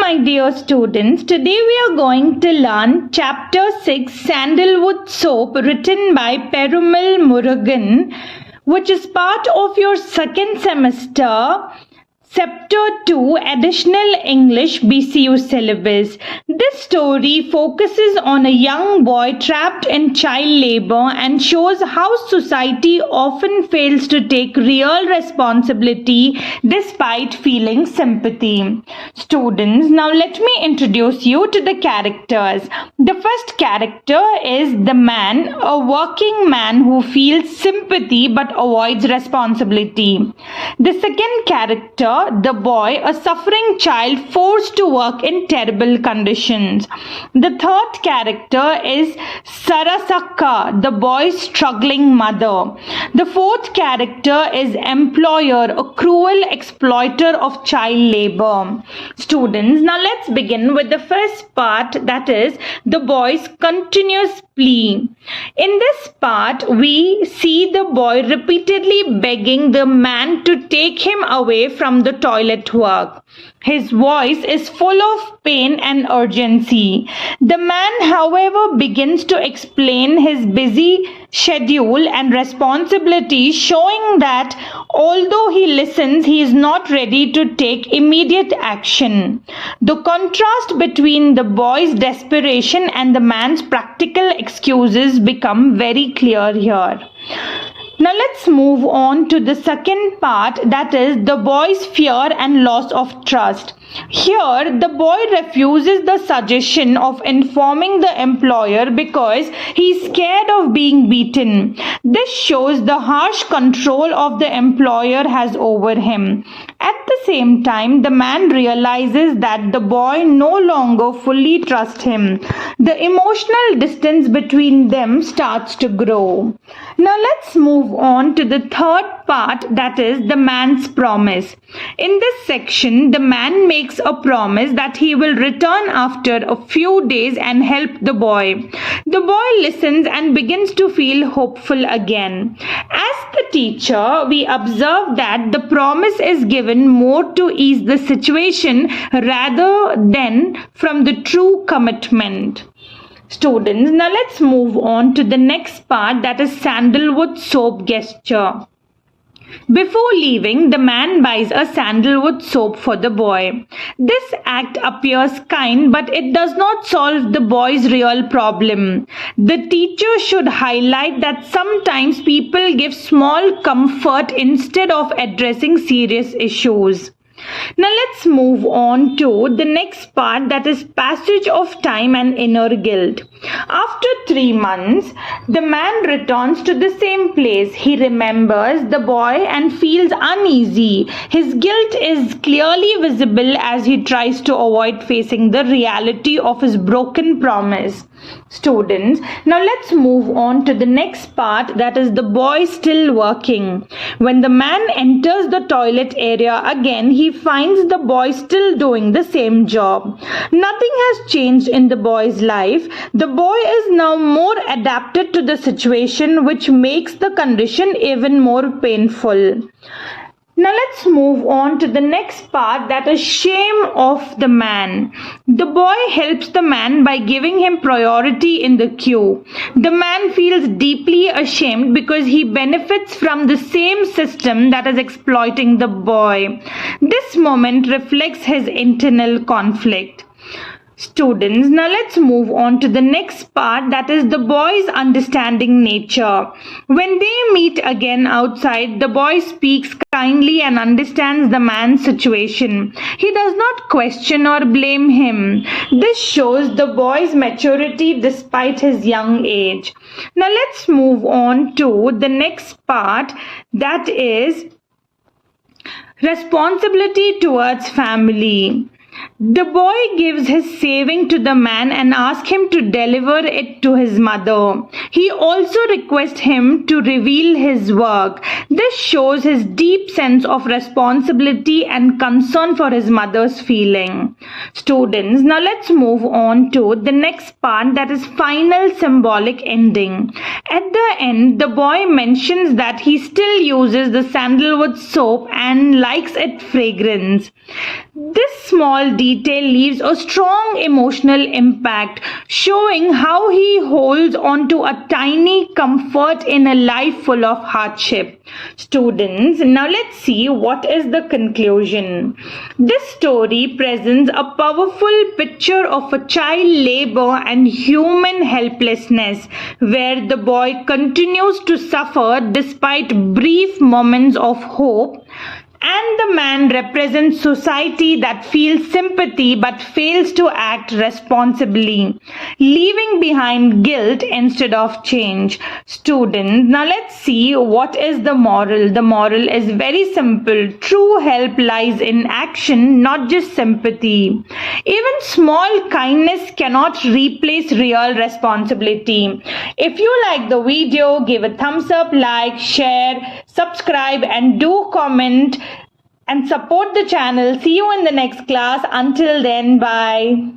my dear students. Today we are going to learn Chapter 6 Sandalwood Soap, written by Perumal Murugan, which is part of your second semester Sceptre 2 Additional English BCU syllabus. This story focuses on a young boy trapped in child labor and shows how society often fails to take real responsibility despite feeling sympathy. Students, now let me introduce you to the characters. The first character is the man, a working man who feels sympathy but avoids responsibility. The second character, the boy, a suffering child forced to work in terrible conditions. The third character is Sarasakka, the boy's struggling mother. The fourth character is employer, a cruel exploiter of child labor. Students, now let's begin with the first part, that is the boy's continuous plea. In this part, we see the boy repeatedly begging the man to take him away from the toilet work. His voice is full of pain and urgency. The man, however, begins to explain his busy schedule and responsibilities, showing that although he listens, he is not ready to take immediate action. The contrast between the boy's desperation and the man's practical excuses become very clear here. Now let's move on to the second part, that is the boy's fear and loss of trust. Here, the boy refuses the suggestion of informing the employer because he's scared of being beaten. This shows the harsh control of the employer has over him. At the same time, the man realizes that the boy no longer fully trusts him. The emotional distance between them starts to grow. Now let's move on to the third part, that is the man's promise. In this section, the man makes a promise that he will return after a few days and help the boy. The boy listens and begins to feel hopeful again. As the teacher, we observe that the promise is given more to ease the situation rather than from the true commitment. Students, now let's move on to the next part, that is sandalwood soap gesture. Before leaving, the man buys a sandalwood soap for the boy. This act appears kind, but it does not solve the boy's real problem. The teacher should highlight that sometimes people give small comfort instead of addressing serious issues. Now let's move on to the next part, that is passage of time and inner guilt. After 3 months, the man returns to the same place. He remembers the boy and feels uneasy. His guilt is clearly visible as he tries to avoid facing the reality of his broken promise. Students, now let's move on to the next part, that is the boy still working. When the man enters the toilet area again, he finds the boy still doing the same job. Nothing has changed in the boy's life. The boy is now more adapted to the situation, which makes the condition even more painful. Now let's move on to the next part, that is shame of the man. The boy helps the man by giving him priority in the queue. The man feels deeply ashamed because he benefits from the same system that is exploiting the boy. This moment reflects his internal conflict. Students, now let's move on to the next part, that is the boy's understanding nature. When they meet again outside, the boy speaks kindly and understands the man's situation. He does not question or blame him. This shows the boy's maturity despite his young age. Now let's move on to the next part, that is responsibility towards family. The boy gives his saving to the man and asks him to deliver it to his mother. He also requests him to reveal his work. This shows his deep sense of responsibility and concern for his mother's feeling. Students, now let's move on to the next part, that is final symbolic ending. At the end, the boy mentions that he still uses the sandalwood soap and likes its fragrance. This small small detail leaves a strong emotional impact, showing how he holds on to a tiny comfort in a life full of hardship. Students, now let's see what is the conclusion. This story presents a powerful picture of a child labor and human helplessness, where the boy continues to suffer despite brief moments of hope, and the man represents society that feels sympathy but fails to act responsibly, leaving behind guilt instead of change. Students, now let's see what is the moral. The moral is very simple. True help lies in action, not just sympathy. Even small kindness cannot replace real responsibility. If you like the video, give a thumbs up, like, share, subscribe, and do comment and support the channel. See you in the next class. Until then, bye.